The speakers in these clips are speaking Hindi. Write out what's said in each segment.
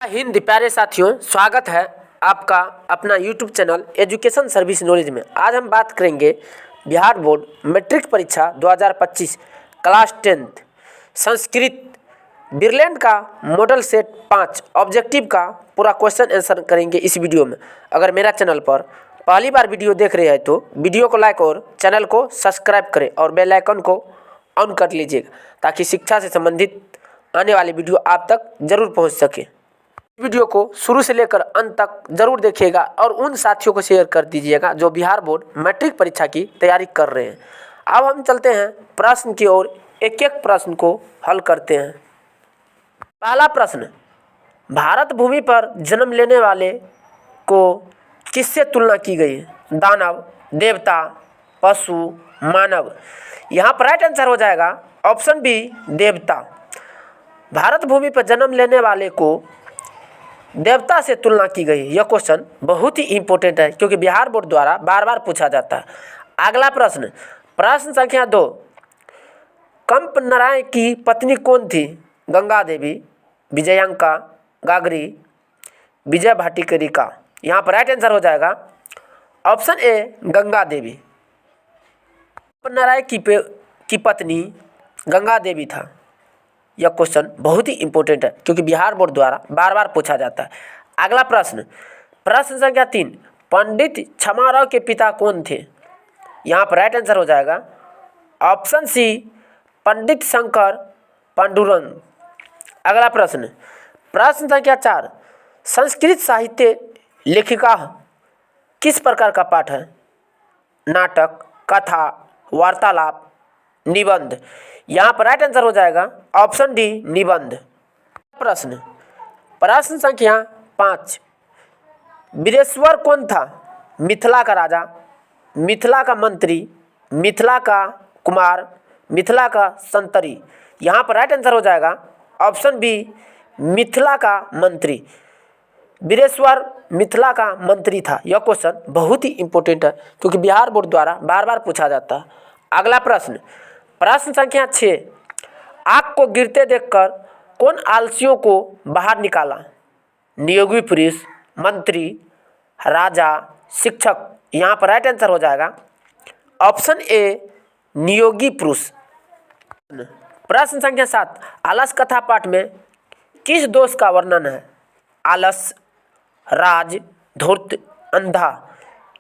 हिंद प्यारे साथियों, स्वागत है आपका अपना YouTube channel education service knowledge में। आज हम बात करेंगे बिहार बोर्ड मैट्रिक परीक्षा 2025 क्लास 10th संस्कृत बिरलैंड का मॉडल सेट 5 ऑब्जेक्टिव का पूरा क्वेश्चन आंसर करेंगे इस वीडियो में। अगर मेरा चैनल पर पहली बार वीडियो देख रहे हैं तो वीडियो को लाइक और चैनल को सब्सक्राइब करें और बेल आइकन को ऑन कर लीजिएगा ताकि शिक्षा से संबंधित आने वाली वीडियो आप तक जरूर पहुँच सके। वीडियो को शुरू से लेकर अंत तक जरूर देखिएगा और उन साथियों को शेयर कर दीजिएगा जो बिहार बोर्ड मैट्रिक परीक्षा की तैयारी कर रहे हैं। अब हम चलते हैं प्रश्न की ओर, एक एक प्रश्न को हल करते हैं। पहला प्रश्न, भारत भूमि पर जन्म लेने वाले को किससे तुलना की गई है? दानव, देवता, पशु, मानव। यहाँ पर राइट आंसर हो जाएगा ऑप्शन बी, देवता। भारत भूमि पर जन्म लेने वाले को देवता से तुलना की गई। यह क्वेश्चन बहुत ही इंपॉर्टेंट है क्योंकि बिहार बोर्ड द्वारा बार बार पूछा जाता है। अगला प्रश्न, प्रश्न संख्या 2, कंप नारायण की पत्नी कौन थी? गंगा देवी, विजयांका, गागरी, विजय भाटिकरिका। यहाँ पर राइट आंसर हो जाएगा ऑप्शन ए, गंगा देवी। कंप नारायण की पत्नी गंगा देवी था। यह क्वेश्चन बहुत ही इंपॉर्टेंट है क्योंकि बिहार बोर्ड द्वारा बार बार पूछा जाता है। अगला प्रश्न, प्रश्न संख्या 3, पंडित छमाराव के पिता कौन थे? यहाँ पर राइट आंसर हो जाएगा ऑप्शन सी, पंडित शंकर पांडुरंग। अगला प्रश्न, प्रश्न संख्या 4, संस्कृत साहित्य लेखिका किस प्रकार का पाठ है? नाटक, कथा, वार्तालाप, निबंध। यहाँ पर राइट आंसर हो जाएगा ऑप्शन डी, निबंध। प्रश्न, प्रश्न संख्या 5, वीरेश्वर कौन था? मिथिला का राजा, मिथिला का मंत्री, मिथिला का कुमार, मिथिला का संतरी। यहाँ पर राइट आंसर हो जाएगा ऑप्शन बी, मिथिला का मंत्री। वीरेश्वर मिथिला का मंत्री था। यह क्वेश्चन बहुत ही इंपॉर्टेंट है क्योंकि बिहार बोर्ड द्वारा बार बार पूछा जाता है। अगला प्रश्न, प्रश्न संख्या 6, आग को गिरते देखकर कौन आलसियों को बाहर निकाला? नियोगी पुरुष, मंत्री, राजा, शिक्षक। यहाँ पर राइट आंसर हो जाएगा ऑप्शन ए, नियोगी पुरुष। प्रश्न संख्या 7, आलस कथा पाठ में किस दोष का वर्णन है? आलस, राज, धूर्त, अंधा।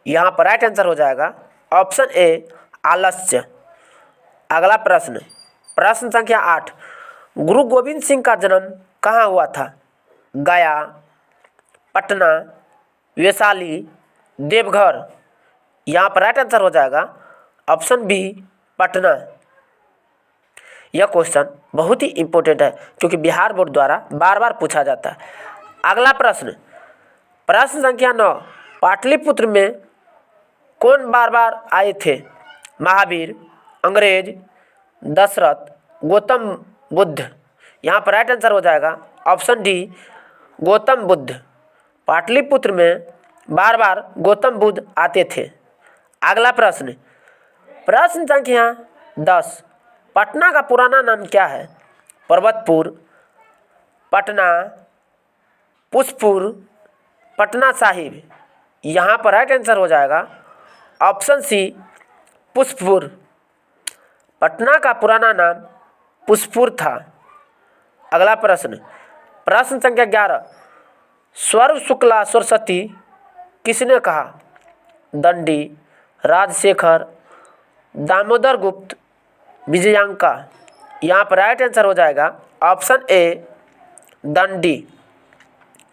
यहाँ पर राइट आंसर हो जाएगा ऑप्शन ए, आलस्य। अगला प्रश्न, प्रश्न संख्या 8, गुरु गोविंद सिंह का जन्म कहाँ हुआ था? गया, पटना, वैशाली, देवघर। यहाँ पर राइट आंसर हो जाएगा ऑप्शन बी, पटना। यह क्वेश्चन बहुत ही इंपॉर्टेंट है क्योंकि बिहार बोर्ड द्वारा बार बार पूछा जाता है। अगला प्रश्न, प्रश्न संख्या 9, पाटलिपुत्र में कौन बार बार आए थे? महावीर, अंग्रेज, दशरथ, गौतम बुद्ध। यहाँ पर राइट आंसर हो जाएगा ऑप्शन डी, गौतम बुद्ध। पाटलिपुत्र में बार बार गौतम बुद्ध आते थे। अगला प्रश्न, प्रश्न संख्या 10, पटना का पुराना नाम क्या है? पर्वतपुर, पटना, पुष्पुर, पटना साहिब। यहाँ पर राइट आंसर हो जाएगा ऑप्शन सी, पुष्पुर। पटना का पुराना नाम पुष्पुर था। अगला प्रश्न, प्रश्न संख्या 11, स्वर्ण शुक्ला सरस्वती किसने कहा? दंडी, राजशेखर, दामोदर गुप्त, विजयांका। यहाँ पर राइट आंसर हो जाएगा ऑप्शन ए, दंडी।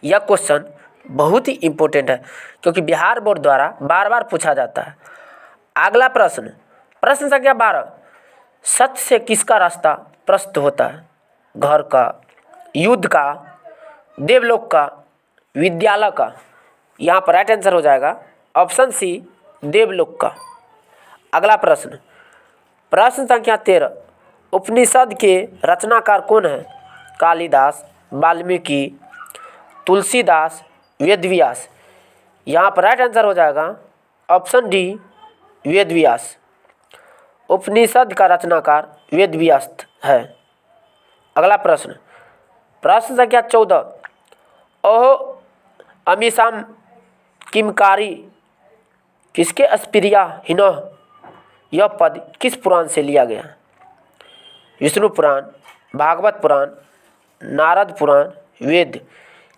यह क्वेश्चन बहुत ही इंपॉर्टेंट है क्योंकि बिहार बोर्ड द्वारा बार बार पूछा जाता है। अगला प्रश्न, प्रश्न संख्या 12, सत्य से किसका रास्ता प्रशस्त होता है? घर का, युद्ध का, देवलोक का, विद्यालय का। यहाँ पर राइट आंसर हो जाएगा ऑप्शन सी, देवलोक का। अगला प्रश्न, प्रश्न संख्या 13, उपनिषद के रचनाकार कौन है? कालिदास, वाल्मीकि, तुलसीदास, वेदव्यास। यहाँ पर राइट आंसर हो जाएगा ऑप्शन डी, वेदव्यास। उपनिषद का रचनाकार वेदव्यास है। अगला प्रश्न, प्रश्न संख्या 14, अमीशाम किमकारी किसके अस्पिरिया हिनोह, यह पद किस पुराण से लिया गया? विष्णु पुराण, भागवत पुराण, नारद पुराण, वेद।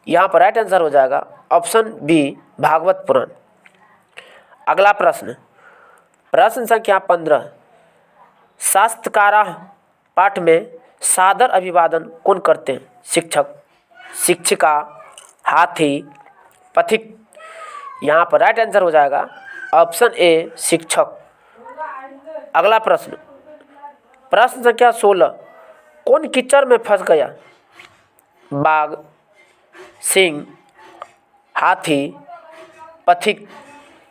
यहाँ पर राइट आंसर हो जाएगा ऑप्शन बी भागवत पुराण। अगला प्रश्न, प्रश्न संख्या 15, शास्त्रकारा पाठ में सादर अभिवादन कौन करते हैं? शिक्षक, शिक्षिका, हाथी, पथिक। यहाँ पर राइट आंसर हो जाएगा ऑप्शन ए शिक्षक। अगला प्रश्न, प्रश्न संख्या 16, कौन कीचड़ में फंस गया? बाघ, सिंह, हाथी, पथिक।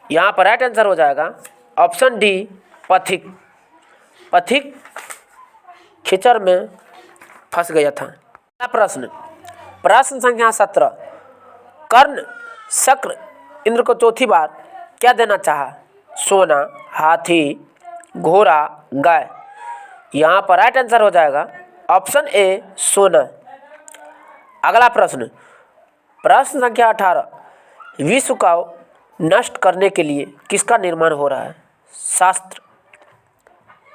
यहाँ पर राइट आंसर हो जाएगा ऑप्शन डी पथिक। पथिक कीचड़ में फंस गया था। अगला प्रश्न, प्रश्न संख्या 17, कर्ण शक्र इंद्र को चौथी बार क्या देना चाहा? सोना, हाथी, घोड़ा, गाय। यहाँ पर राइट आंसर हो जाएगा ऑप्शन ए सोना। अगला प्रश्न, प्रश्न संख्या 18, विश्व को नष्ट करने के लिए किसका निर्माण हो रहा है? शास्त्र,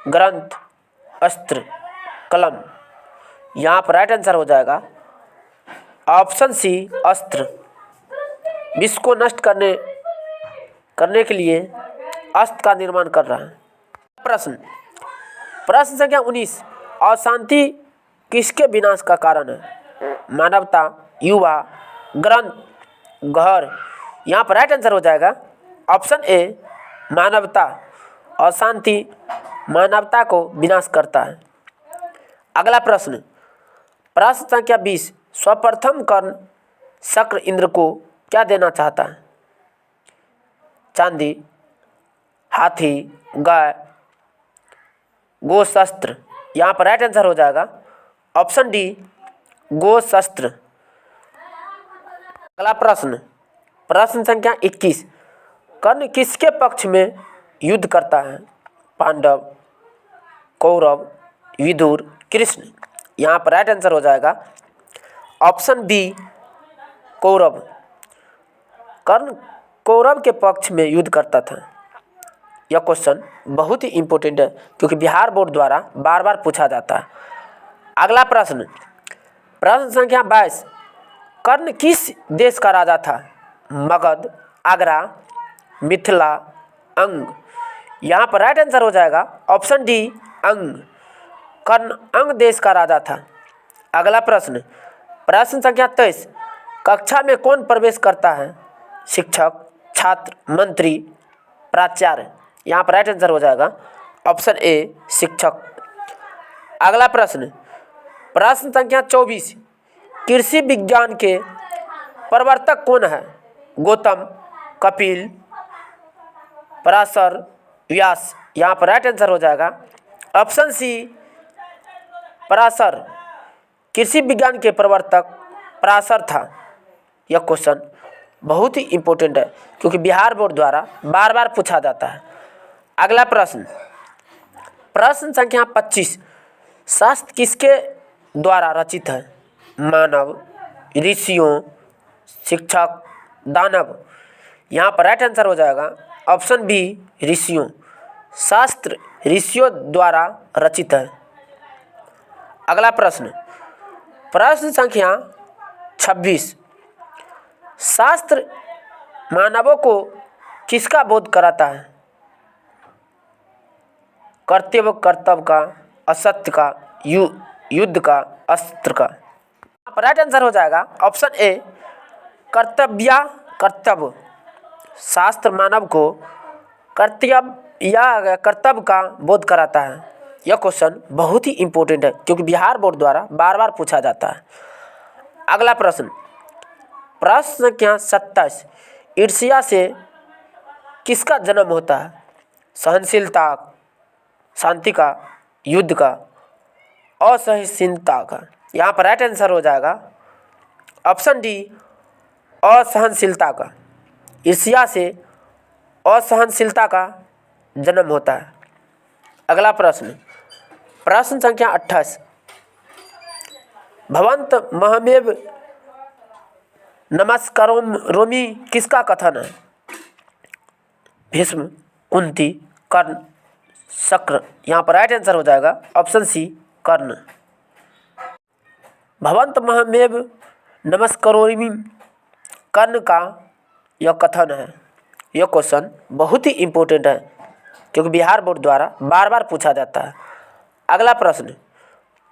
ग्रंथ, अस्त्र, कलम। यहाँ पर राइट आंसर हो जाएगा ऑप्शन सी अस्त्र। विश्व को नष्ट करने के लिए अस्त्र का निर्माण कर रहा है। प्रश्न, प्रश्न संख्या 19, अशांति किसके विनाश का कारण है? मानवता, युवा, ग्रंथ, घर। यहाँ पर राइट आंसर हो जाएगा ऑप्शन ए मानवता। अशांति मानवता को विनाश करता है। अगला प्रश्न, प्रश्न संख्या 20, सर्वप्रथम कर्ण शक्र इंद्र को क्या देना चाहता है? चांदी, हाथी, गाय, गोशस्त्र। यहाँ पर राइट आंसर हो जाएगा ऑप्शन डी गोशस्त्र। अगला प्रश्न, प्रश्न संख्या 21, कर्ण किसके पक्ष में युद्ध करता है? पांडव, कौरव, विदुर, कृष्ण। यहाँ पर राइट आंसर हो जाएगा ऑप्शन बी कौरव। कर्ण कौरव के पक्ष में युद्ध करता था। यह क्वेश्चन बहुत ही इम्पोर्टेंट है क्योंकि बिहार बोर्ड द्वारा बार बार पूछा जाता है। अगला प्रश्न, प्रश्न संख्या 22, कर्ण किस देश का राजा था? मगध, आगरा, मिथिला, अंग। यहाँ पर राइट आंसर हो जाएगा ऑप्शन डी अंग। कर्ण अंग देश का राजा था। अगला प्रश्न, प्रश्न संख्या 23, कक्षा में कौन प्रवेश करता है? शिक्षक, छात्र, मंत्री, प्राचार्य। यहाँ पर राइट आंसर हो जाएगा ऑप्शन ए शिक्षक। अगला प्रश्न, प्रश्न संख्या 24, कृषि विज्ञान के प्रवर्तक कौन है? गौतम, कपिल, पराशर, व्यास। यहाँ पर राइट आंसर हो जाएगा ऑप्शन सी पराशर। कृषि विज्ञान के प्रवर्तक पराशर था। यह क्वेश्चन बहुत ही इम्पोर्टेंट है क्योंकि बिहार बोर्ड द्वारा बार बार पूछा जाता है। अगला प्रश्न, प्रश्न संख्या 25, शास्त्र किसके द्वारा रचित है? मानव, ऋषियों, शिक्षक, दानव। यहाँ पर राइट आंसर हो जाएगा ऑप्शन बी ऋषियों। शास्त्र ऋषियों द्वारा रचित है। अगला प्रश्न, प्रश्न संख्या 26, शास्त्र मानवों को किसका बोध कराता है? कर्तव्य का, असत्य का, युद्ध का, अस्त्र का। यहाँ पर राइट आंसर हो जाएगा ऑप्शन ए कर्तव्य। शास्त्र मानव को कर्तव्य का बोध कराता है। यह क्वेश्चन बहुत ही इम्पोर्टेंट है क्योंकि बिहार बोर्ड द्वारा बार बार पूछा जाता है। अगला प्रश्न, प्रश्न संख्या 27, ईर्ष्या से किसका जन्म होता है? सहनशीलता, शांति का, युद्ध का, असहिष्णुता का। यहाँ पर राइट आंसर हो जाएगा ऑप्शन डी असहनशीलता का। ईर्ष्या से असहनशीलता का जन्म होता है। अगला प्रश्न, प्रश्न संख्या 28, भवंत महमेव नमस्कारोम रोमी किसका कथन है? भीष्म, कुंती, कर्ण, शक्र। यहाँ पर राइट आंसर हो जाएगा ऑप्शन सी कर्ण। भवंत महमेव नमस्कारोमि कर्ण का यह कथन है। यह क्वेश्चन बहुत ही इम्पोर्टेंट है क्योंकि बिहार बोर्ड द्वारा बार बार पूछा जाता है। अगला प्रश्न,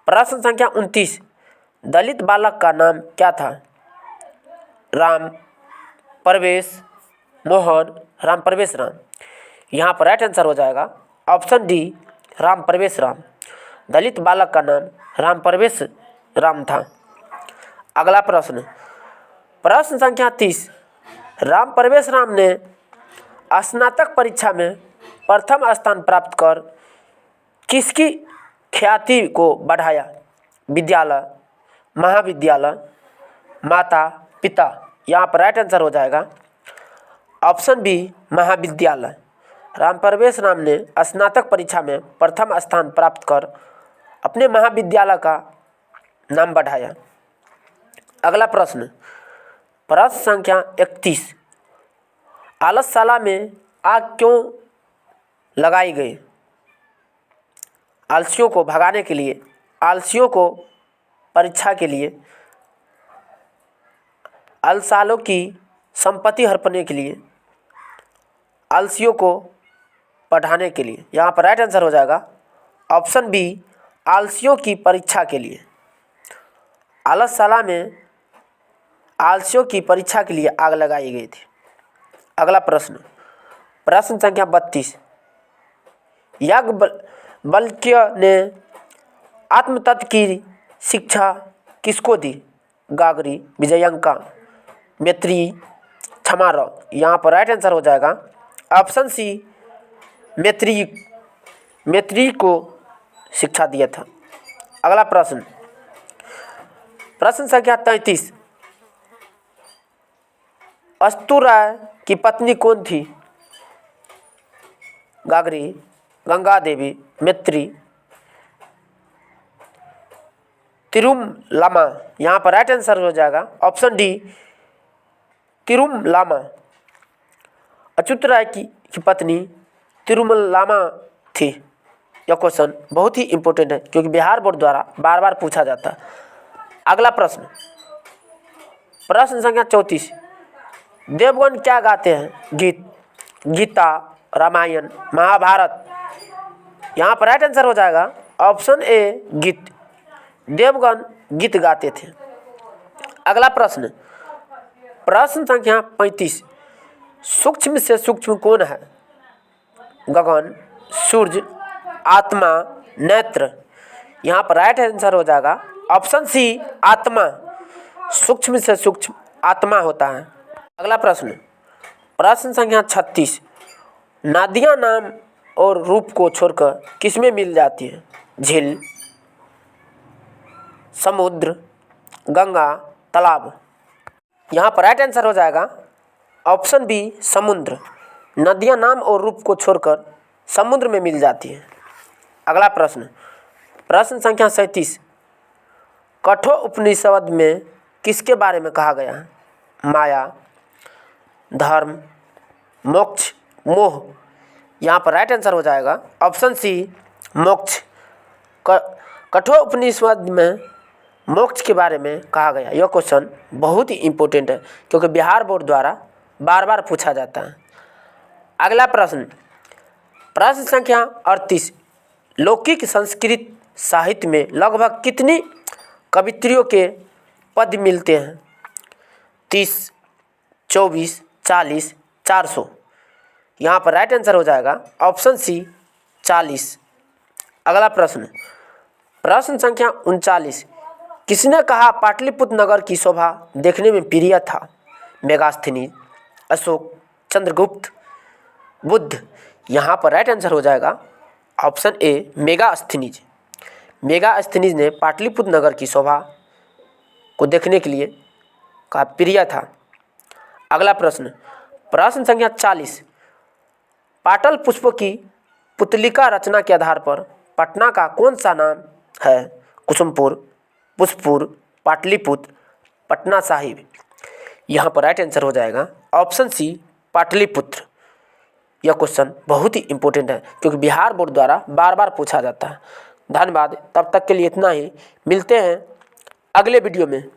प्रश्न संख्या 29, दलित बालक का नाम क्या था? राम, प्रवेश, मोहन, राम प्रवेश राम। यहाँ पर राइट आंसर हो जाएगा ऑप्शन डी राम प्रवेश राम। दलित बालक का नाम राम प्रवेश राम था। अगला प्रश्न, प्रश्न संख्या 30, राम प्रवेश राम ने स्नातक परीक्षा में प्रथम स्थान प्राप्त कर किसकी ख्याति को बढ़ाया? विद्यालय, महाविद्यालय, माता पिता। यहाँ पर राइट आंसर हो जाएगा ऑप्शन बी महाविद्यालय। राम प्रवेश राम ने स्नातक परीक्षा में प्रथम स्थान प्राप्त कर अपने महाविद्यालय का नाम बढ़ाया। अगला प्रश्न, प्रश्न संख्या 31, आलसशाला में आग क्यों लगाई गई? आलसियों को भगाने के लिए, आलसियों को परीक्षा के लिए, आलसालों की संपत्ति हड़पने के लिए, आलसियों को पढ़ाने के लिए। यहाँ पर राइट आंसर हो जाएगा ऑप्शन बी आलसियों की परीक्षा के लिए। आलसशाला में आलसियों की परीक्षा के लिए आग लगाई गई थी। अगला प्रश्न, प्रश्न संख्या 32, याज्ञवल्क्य ने आत्मतत्व की शिक्षा किसको दी? गागरी, विजयंका, मैत्रेयी, क्षमारव। यहाँ पर राइट आंसर हो जाएगा ऑप्शन सी मैत्रेयी। मैत्रेयी को शिक्षा दिया था। अगला प्रश्न, प्रश्न संख्या 33, अस्तुराय की पत्नी कौन थी? गागरी, गंगा देवी, मैत्रेयी, तिरुमलामा। यहाँ पर राइट आंसर हो जाएगा ऑप्शन डी तिरुमलामा। अच्युत राय की पत्नी तिरुमलामा थी। यह क्वेश्चन बहुत ही इम्पोर्टेंट है क्योंकि बिहार बोर्ड द्वारा बार बार पूछा जाता है। अगला प्रश्न, प्रश्न संख्या 34, देवगण क्या गाते हैं? गीत, गीता, रामायण, महाभारत। यहाँ पर राइट आंसर हो जाएगा ऑप्शन ए गीत। देवगण गीत गाते थे। अगला प्रश्न, प्रश्न संख्या 35, सूक्ष्म से सूक्ष्म कौन है? गगन, सूर्य, आत्मा, नेत्र। यहाँ पर राइट आंसर हो जाएगा ऑप्शन सी आत्मा। सूक्ष्म से सूक्ष्म आत्मा होता है। अगला प्रश्न, प्रश्न संख्या 36, नदियाँ नाम और रूप को छोड़कर किसमें मिल जाती है? झील, समुद्र, गंगा, तालाब। यहाँ पर राइट आंसर हो जाएगा ऑप्शन बी समुद्र। नदियाँ नाम और रूप को छोड़कर समुद्र में मिल जाती है। अगला प्रश्न, प्रश्न संख्या 37, कठोर उपनिषद में किसके बारे में कहा गया है? माया, धर्म, मोक्ष, मोह। यहाँ पर राइट आंसर हो जाएगा ऑप्शन सी मोक्ष। कठोर उपनिषद में मोक्ष के बारे में कहा गया। यह क्वेश्चन बहुत ही इम्पोर्टेंट है क्योंकि बिहार बोर्ड द्वारा बार बार पूछा जाता है। अगला प्रश्न, प्रश्न संख्या 38, लौकिक संस्कृत साहित्य में लगभग कितनी कवित्रियों के पद मिलते हैं? 30, 24, 40, 400। यहाँ पर राइट आंसर हो जाएगा ऑप्शन सी 40। अगला प्रश्न, प्रश्न संख्या 39, किसने कहा पाटलिपुत्र नगर की शोभा देखने में प्रिय था? मेगास्थनीज, अशोक, चंद्रगुप्त, बुद्ध। यहाँ पर राइट आंसर हो जाएगा ऑप्शन ए मेगास्थनीज। मेगास्थनीज ने पाटलिपुत्र नगर की शोभा को देखने के लिए कहा प्रिय था। अगला प्रश्न, प्रश्न संख्या 40, पाटल पुष्पों की पुतलिका रचना के आधार पर पटना का कौन सा नाम है? कुसुमपुर, पुष्पपुर, पाटलिपुत्र, पटना साहिब। यहाँ पर राइट आंसर हो जाएगा ऑप्शन सी पाटलिपुत्र। यह क्वेश्चन बहुत ही इंपॉर्टेंट है क्योंकि बिहार बोर्ड द्वारा बार बार पूछा जाता है। धन्यवाद, तब तक के लिए इतना ही। मिलते हैं अगले वीडियो में।